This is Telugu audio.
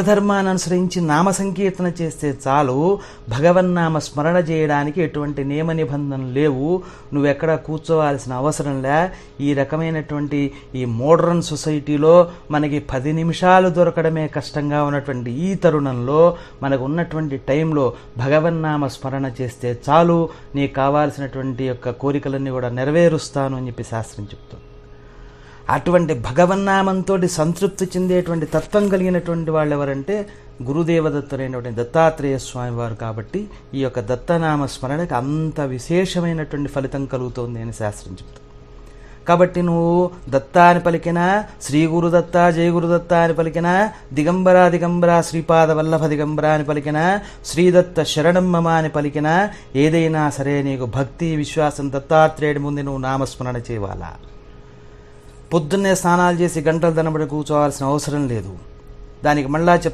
ధర్మాన్ని అనుసరించి నామ సంకీర్తన చేస్తే చాలు. భగవన్నామ స్మరణ చేయడానికి ఎటువంటి నియమ నిబంధనలు లేవు. నువ్వెక్కడ కూర్చోవాల్సిన అవసరం లే. ఈ రకమైనటువంటి ఈ మోడర్న్ సొసైటీలో మనకి 10 నిమిషాలు దొరకడమే కష్టంగా ఉన్నటువంటి ఈ తరుణంలో మనకు ఉన్నటువంటి టైంలో భగవన్నామ స్మరణ చేస్తే చాలు, నీకు కావాల్సినటువంటి యొక్క కోరికలన్నీ కూడా నెరవేరుస్తాను అని చెప్పి శాస్త్రం చెప్తుంది. అటువంటి భగవన్నామంతో సంతృప్తి చెందేటువంటి తత్వం కలిగినటువంటి వాళ్ళు ఎవరంటే గురుదేవదత్తులైనటువంటి దత్తాత్రేయ స్వామి వారు. కాబట్టి ఈ యొక్క దత్తనామ స్మరణకి అంత విశేషమైనటువంటి ఫలితం కలుగుతుంది అని శాస్త్రం చెప్తుంది. కాబట్టి నువ్వు దత్త అని పలికినా, శ్రీ గురుదత్త జయ గురుదత్త అని పలికినా, దిగంబర దిగంబర శ్రీపాద వల్లభ దిగంబర అని పలికినా, శ్రీదత్త శరణం మమ అని పలికినా, ఏదైనా సరే నీకు భక్తి విశ్వాసం దత్తాత్రేయుడి ముందు నువ్వు నామస్మరణ చేయాలా. పొద్దున్నే స్నానాలు చేసి గంటలు తనబడి కూర్చోవాల్సిన అవసరం లేదు. దానికి మళ్ళా